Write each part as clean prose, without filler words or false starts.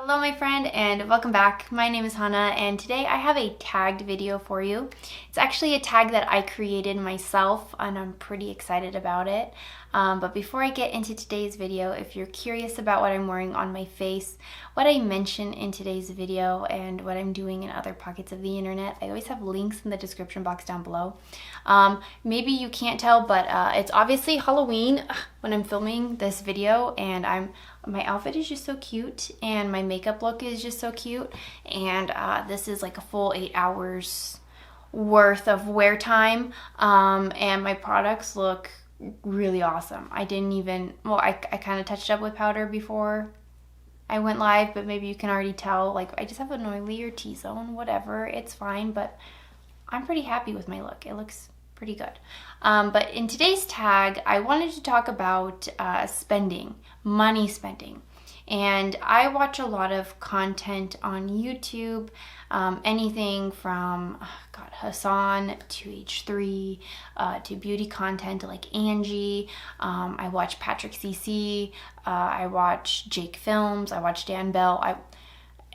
Hello my friend and welcome back. My name is Hannah and today I have a tagged video for you. It's actually a tag that I created myself and I'm pretty excited about it. But before I get into today's video, if you're curious about what I'm wearing on my face, what I mention in today's video, and what I'm doing in other pockets of the internet, I always have links in the description box down below. Maybe you can't tell, but it's obviously Halloween when I'm filming this video, and my outfit is just so cute and my makeup look is just so cute, and this is like a full 8 hours worth of wear time, and my products look really awesome. I didn't even, well, I kind of touched up with powder before I went live, but maybe you can already tell, like, I just have an oilier T-zone, whatever, it's fine, but I'm pretty happy with my look. It looks pretty good. But in today's tag, I wanted to talk about spending, money spending. And I watch a lot of content on YouTube, anything from Hassan to H3 to beauty content like Angie. I watch Patrick CC. I watch Jake Films. I watch Dan Bell.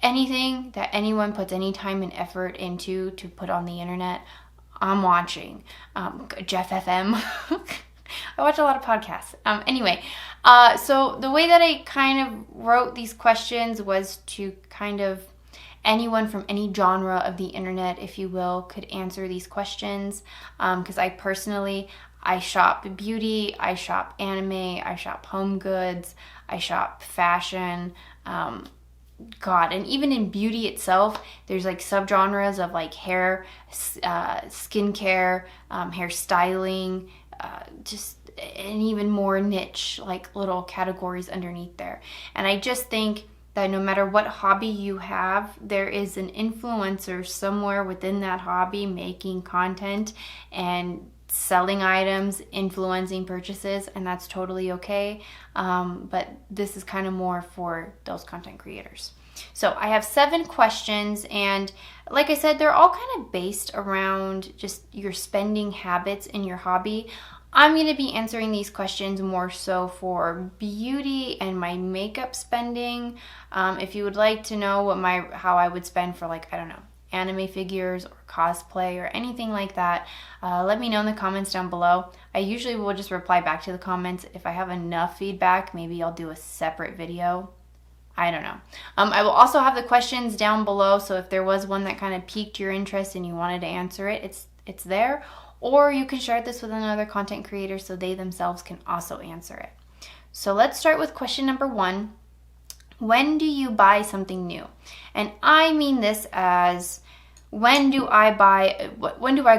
Anything that anyone puts any time and effort into to put on the internet, I'm watching. Jeff FM. I watch a lot of podcasts. Anyway, so the way that I kind of wrote these questions was to kind of anyone from any genre of the internet, if you will, could answer these questions. Because I shop beauty, I shop anime, I shop home goods, I shop fashion. And even in beauty itself, there's like subgenres of like hair, skincare, hair styling, and even more niche like little categories underneath there. And I just think that no matter what hobby you have, there is an influencer somewhere within that hobby making content and selling items, influencing purchases, and that's totally okay. But this is kind of more for those content creators. So I have 7 questions, and like I said, they're all kind of based around just your spending habits in your hobby. I'm going to be answering these questions more so for beauty and my makeup spending. If you would like to know how I would spend for, like, I don't know, anime figures or cosplay or anything like that, let me know in the comments down below. I usually will just reply back to the comments. If I have enough feedback, maybe I'll do a separate video. I don't know. I will also have the questions down below, so if there was one that kind of piqued your interest and you wanted to answer it, it's there. Or you can share this with another content creator so they themselves can also answer it. So let's start with question number 1. When do you buy something new? And I mean this as, when do I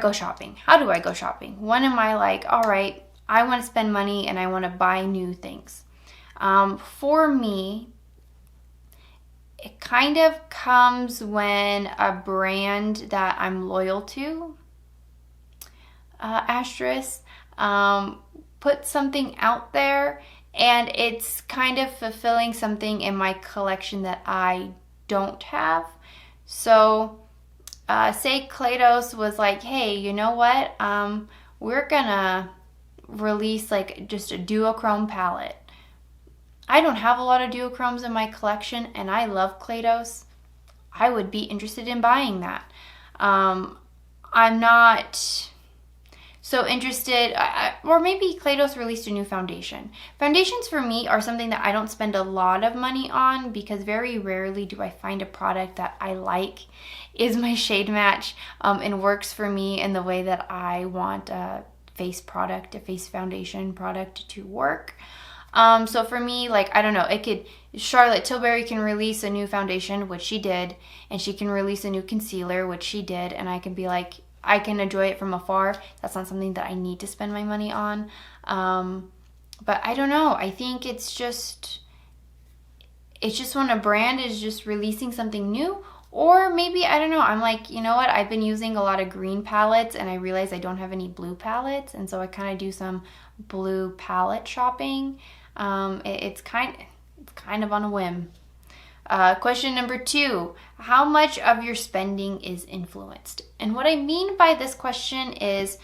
go shopping? How do I go shopping? When am I like, all right, I want to spend money and I want to buy new things? For me, it kind of comes when a brand that I'm loyal to, put something out there and it's kind of fulfilling something in my collection that I don't have. So say Klados was like, hey, you know what? We're gonna release like just a duochrome palette. I don't have a lot of duochromes in my collection and I love Klados. I would be interested in buying that. I'm not so interested, or maybe Klados released a new foundation. Foundations for me are something that I don't spend a lot of money on because very rarely do I find a product that I like, is my shade match, and works for me in the way that I want a face foundation product to work. So for me, like, I don't know, Charlotte Tilbury can release a new foundation, which she did, and she can release a new concealer, which she did, and I can be like, I can enjoy it from afar. That's not something that I need to spend my money on. But I don't know, I think it's just when a brand is just releasing something new, or maybe, I don't know, I'm like, you know what, I've been using a lot of green palettes and I realize I don't have any blue palettes, and so I kind of do some blue palette shopping. It's kind of on a whim. Question number 2, how much of your spending is influenced? And what I mean by this question is,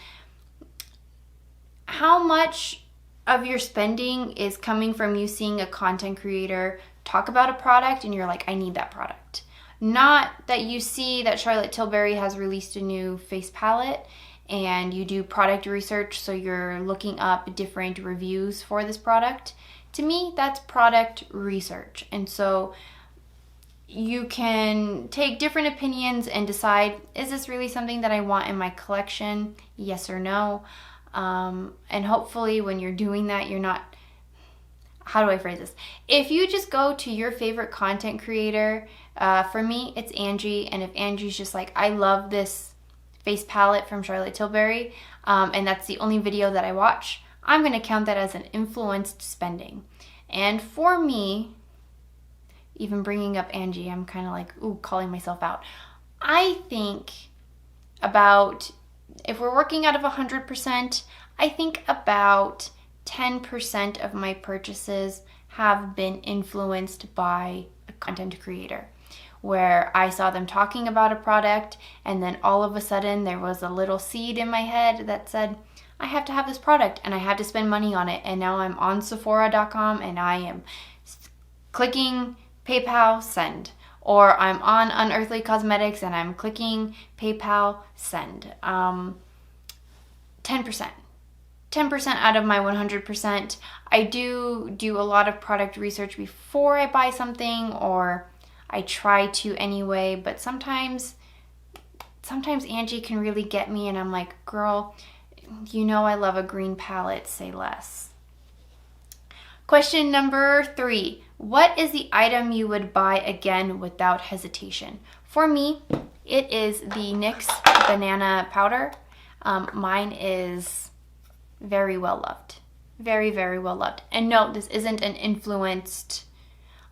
how much of your spending is coming from you seeing a content creator talk about a product and you're like, I need that product. Not that you see that Charlotte Tilbury has released a new face palette and you do product research, so you're looking up different reviews for this product. To me, that's product research. And so you can take different opinions and decide, is this really something that I want in my collection? Yes or no. And hopefully when you're doing that, you're not, how do I phrase this? If you just go to your favorite content creator, for me, it's Angie. And if Angie's just like, I love this face palette from Charlotte Tilbury, and that's the only video that I watch, I'm going to count that as an influenced spending. And for me, even bringing up Angie, I'm kind of like, ooh, calling myself out. I think about, if we're working out of 100%, I think about 10% of my purchases have been influenced by a content creator, where I saw them talking about a product and then all of a sudden there was a little seed in my head that said, I have to have this product and I had to spend money on it. And now I'm on Sephora.com and I am clicking PayPal, send. Or I'm on Unearthly Cosmetics and I'm clicking PayPal, send. 10%. 10% out of my 100%. I do a lot of product research before I buy something, or I try to anyway, but sometimes Angie can really get me and I'm like, girl, you know I love a green palette, say less. Question number 3. What is the item you would buy again without hesitation? For me, it is the NYX banana powder. Mine is very well loved. Very, very well loved. And no, this isn't an influenced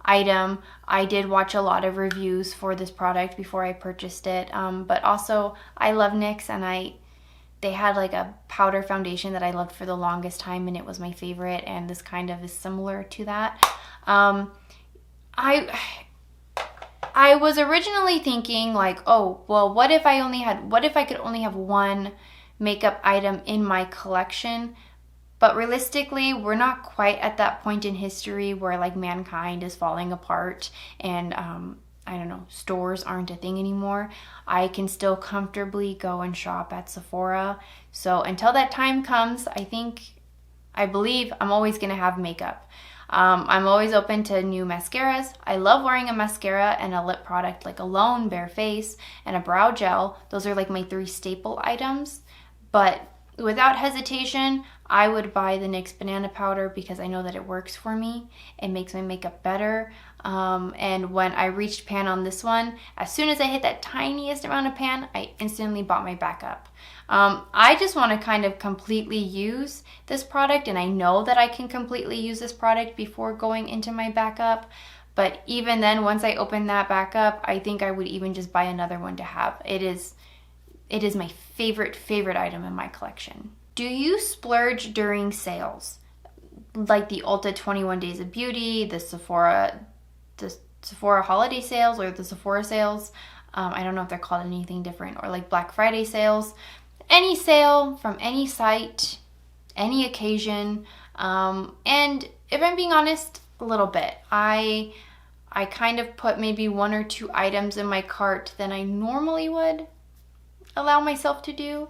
item. I did watch a lot of reviews for this product before I purchased it. But also, I love NYX, and they had like a powder foundation that I loved for the longest time, and it was my favorite, and this kind of is similar to that. I was originally thinking like, oh, well, what if I could only have one makeup item in my collection? But realistically, we're not quite at that point in history where like mankind is falling apart and I don't know, stores aren't a thing anymore. I can still comfortably go and shop at Sephora. So until that time comes, I believe I'm always going to have makeup. I'm always open to new mascaras. I love wearing a mascara and a lip product like Alone, Bare Face, and a brow gel. Those are like my 3 staple items. But without hesitation, I would buy the NYX banana powder because I know that it works for me. It makes my makeup better. And when I reached pan on this one, as soon as I hit that tiniest amount of pan, I instantly bought my backup. I just want to kind of completely use this product, and I know that I can completely use this product before going into my backup. But even then, once I open that backup, I think I would even just buy another one to have. It is my favorite item in my collection. Do you splurge during sales? Like the Ulta 21 Days of Beauty, the Sephora holiday sales, or the Sephora sales. I don't know if they're called anything different, or like Black Friday sales. Any sale from any site, any occasion. And if I'm being honest, a little bit. I kind of put maybe 1 or 2 items in my cart than I normally would allow myself to do.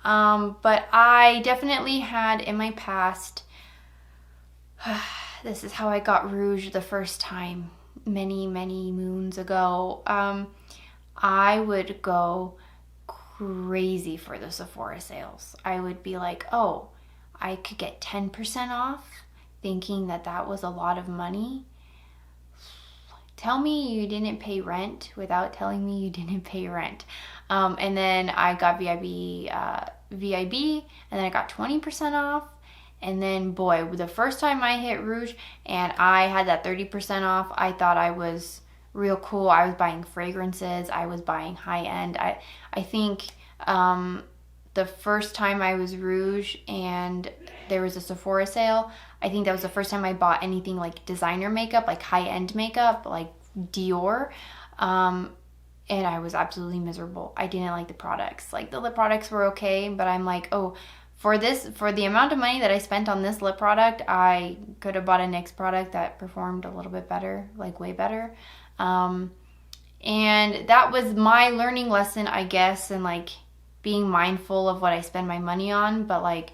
But I definitely had in my past, this is how I got rouge the first time, many moons ago. I would go crazy for the Sephora sales. I would be like, oh, I could get 10% off, thinking that was a lot of money. Tell me you didn't pay rent without telling me you didn't pay rent. And then I got VIB, and then I got 20% off. And then, boy, the first time I hit rouge and I had that 30% off, I thought I was real cool. I was buying fragrances. I was buying high-end. I think the first time I was rouge and there was a Sephora sale, I think that was the first time I bought anything like designer makeup, like high-end makeup, like Dior. And I was absolutely miserable. I didn't like the products. Like the lip products were okay, but I'm like, oh, For the amount of money that I spent on this lip product, I could have bought a NYX product that performed a little bit better, like way better. And that was my learning lesson, I guess, and like being mindful of what I spend my money on. But like,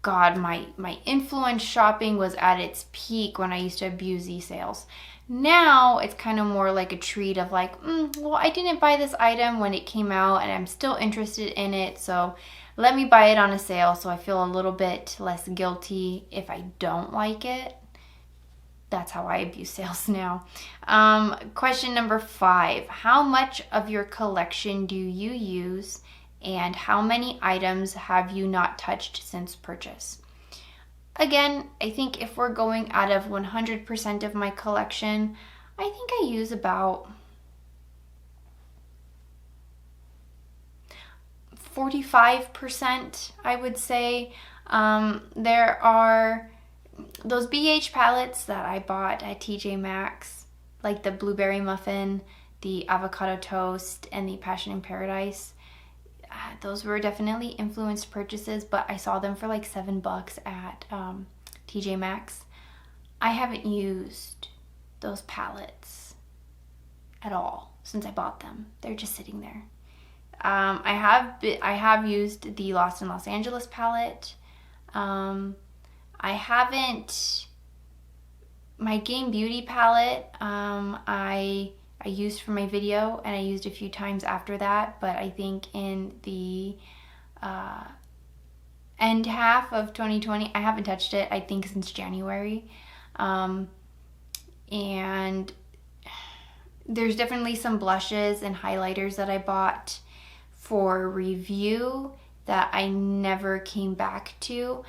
God, my influence shopping was at its peak when I used to abuse these sales. Now it's kind of more like a treat of like, well, I didn't buy this item when it came out and I'm still interested in it, so let me buy it on a sale so I feel a little bit less guilty if I don't like it. That's how I abuse sales now. Question number 5. How much of your collection do you use, and how many items have you not touched since purchase? Again, I think if we're going out of 100% of my collection, I think I use about 45%, I would say. There are those BH palettes that I bought at TJ Maxx, like the blueberry muffin, the avocado toast, and the Passion in Paradise. Those were definitely influenced purchases, but I saw them for like $7 at TJ Maxx. I haven't used those palettes at all since I bought them. They're just sitting there. I have used the Lost in Los Angeles palette. I haven't. My Game Beauty palette, I used for my video, and I used a few times after that, but I think in the end half of 2020, I haven't touched it, I think, since January. And there's definitely some blushes and highlighters that I bought for review that I never came back to.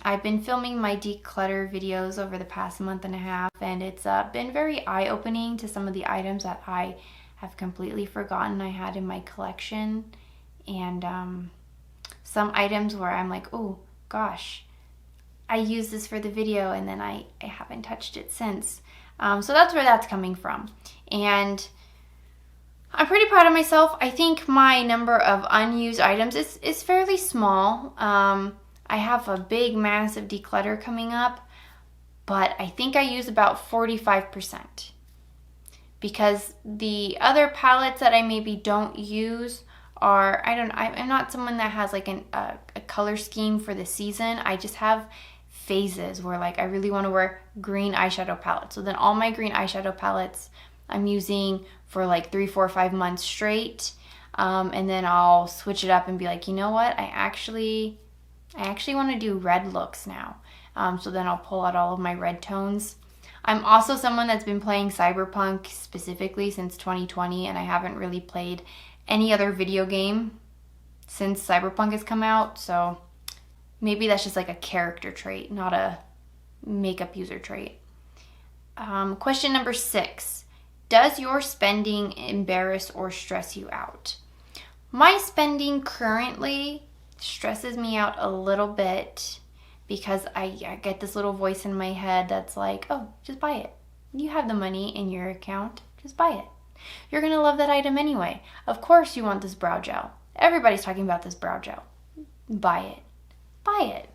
I've been filming my declutter videos over the past month and a half, and it's been very eye-opening to some of the items that I have completely forgotten I had in my collection, and some items where I'm like, oh gosh, I used this for the video and then I haven't touched it since. So that's where that's coming from, and I'm pretty proud of myself. I think my number of unused items is fairly small. I have a big, massive declutter coming up, but I think I use about 45%, because the other palettes that I maybe don't use are, I'm not someone that has like a color scheme for the season. I just have phases where like I really want to wear green eyeshadow palettes. So then all my green eyeshadow palettes I'm using for like 3, 4, 5 months straight. And then I'll switch it up and be like, you know what? I actually want to do red looks now. So then I'll pull out all of my red tones. I'm also someone that's been playing Cyberpunk specifically since 2020, and I haven't really played any other video game since Cyberpunk has come out. So maybe that's just like a character trait, not a makeup user trait. Question number 6. Does your spending embarrass or stress you out? My spending currently stresses me out a little bit, because I get this little voice in my head that's like, oh, just buy it. You have the money in your account, just buy it. You're gonna love that item anyway. Of course you want this brow gel. Everybody's talking about this brow gel. Buy it. Buy it.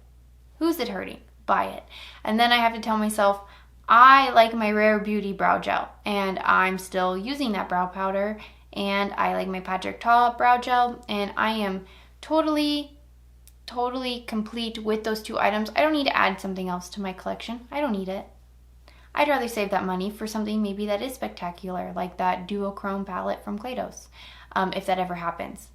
Who's it hurting? Buy it. And then I have to tell myself, I like my Rare Beauty brow gel, and I'm still using that brow powder, and I like my Patrick Ta brow gel, and I am totally complete with those 2 items. I don't need to add something else to my collection. I don't need it. I'd rather save that money for something maybe that is spectacular, like that duochrome palette from Claydos, if that ever happens.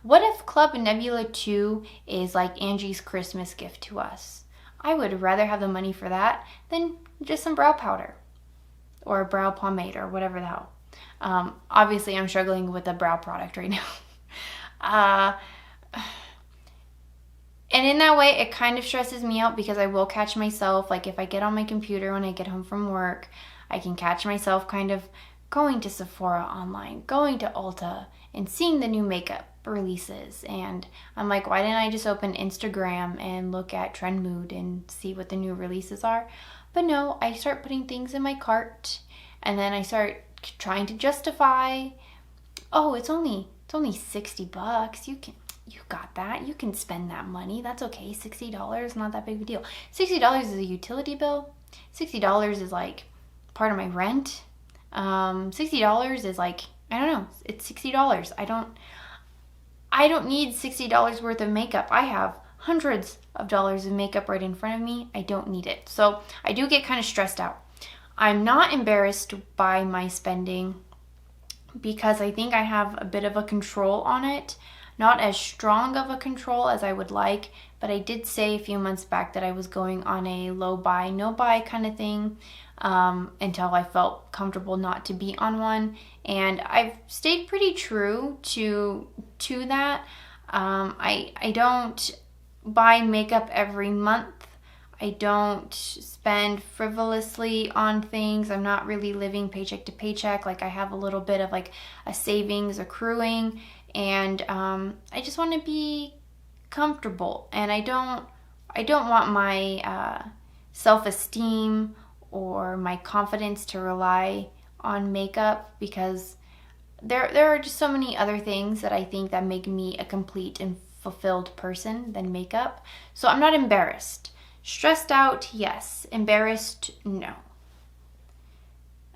What if Club Nebula 2 is like Angie's Christmas gift to us? I would rather have the money for that than just some brow powder or a brow pomade or whatever the hell. Obviously, I'm struggling with a brow product right now. And in that way, it kind of stresses me out, because I will catch myself, like if I get on my computer when I get home from work, I can catch myself kind of going to Sephora online, going to Ulta, and seeing the new makeup releases. And I'm like, why didn't I just open Instagram and look at Trend Mood and see what the new releases are? But no, I start putting things in my cart, and then I start trying to justify, oh, it's only $60. you got that. You can spend that money. That's okay. $60, not that big of a deal. $60 is a utility bill. $60 is like part of my rent. $60 is like, I don't know, it's $60. I don't need $60 worth of makeup. I have hundreds of dollars of makeup right in front of me. I don't need it. So I do get kind of stressed out. I'm not embarrassed by my spending because I think I have a bit of a control on it. Not as strong of a control as I would like, but I did say a few months back that I was going on a low buy, no buy kind of thing until I felt comfortable not to be on one. And I've stayed pretty true to that. I don't buy makeup every month. I don't spend frivolously on things. I'm not really living paycheck to paycheck. Like, I have a little bit of like a savings accruing, and I just want to be comfortable. And I don't want my self-esteem or my confidence to rely on makeup, because there are just so many other things that I think that make me a complete and fulfilled person than makeup. So I'm not embarrassed. Stressed out, yes. Embarrassed, no.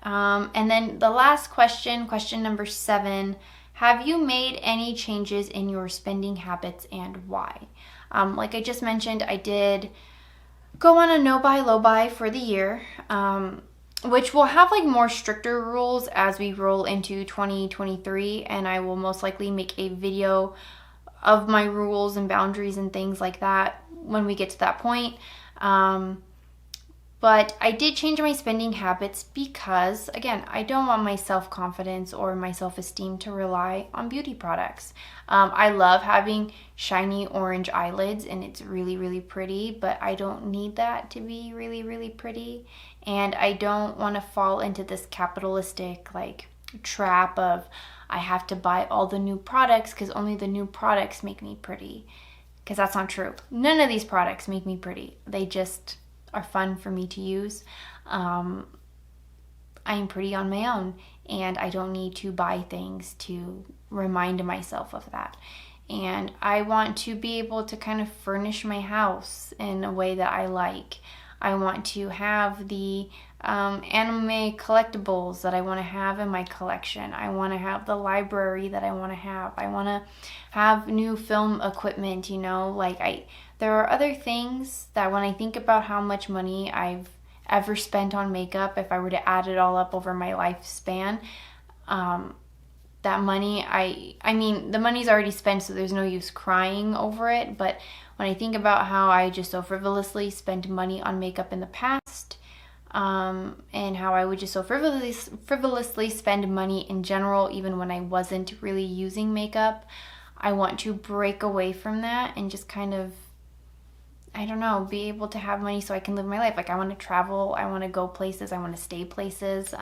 And then the last question number 7, have you made any changes in your spending habits and why? Like I just mentioned, I did go on a no buy, low buy for the year, which will have like more stricter rules as we roll into 2023, and I will most likely make a video of my rules and boundaries and things like that when we get to that point. But I did change my spending habits because, again, I don't want my self-confidence or my self-esteem to rely on beauty products. I love having shiny orange eyelids, and it's really, really pretty, but I don't need that to be really, really pretty. And I don't want to fall into this capitalistic like trap of I have to buy all the new products because only the new products make me pretty. Because that's not true. None of these products make me pretty. They just are fun for me to use. I am pretty on my own, and I don't need to buy things to remind myself of that. And I want to be able to kind of furnish my house in a way that I like. I want to have the anime collectibles that I want to have in my collection. I want to have the library that I want to have. I want to have new film equipment, you know, like there are other things that when I think about how much money I've ever spent on makeup, if I were to add it all up over my lifespan, that money, I mean, the money's already spent, so there's no use crying over it. But when I think about how I just so frivolously spent money on makeup in the past, and how I would just so frivolously spend money in general, even when I wasn't really using makeup, I want to break away from that and just kind of, I don't know, be able to have money so I can live my life. Like, I want to travel, I want to go places, I want to stay places.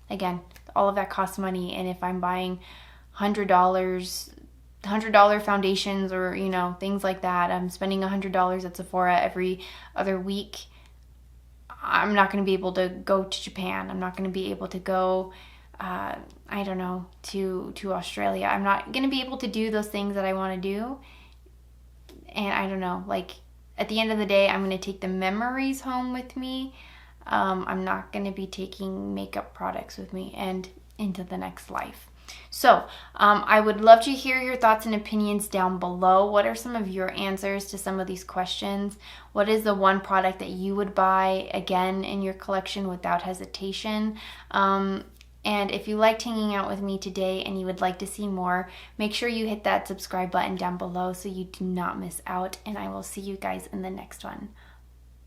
Again, all of that costs money, and if I'm buying $100 foundations or, you know, things like that, I'm spending $100 at Sephora every other week, I'm not going to be able to go to Japan. I'm not going to be able to go, I don't know, to Australia. I'm not going to be able to do those things that I want to do. And I don't know, like, at the end of the day, I'm going to take the memories home with me. I'm not going to be taking makeup products with me and into the next life. So I would love to hear your thoughts and opinions down below. What are some of your answers to some of these questions? What is the one product that you would buy again in your collection without hesitation? And if you liked hanging out with me today and you would like to see more, make sure you hit that subscribe button down below so you do not miss out. And I will see you guys in the next one.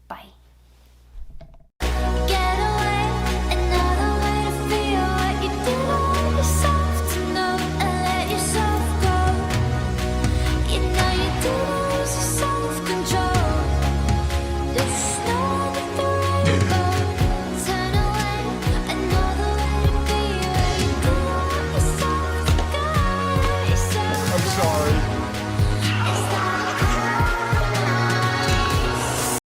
Bye.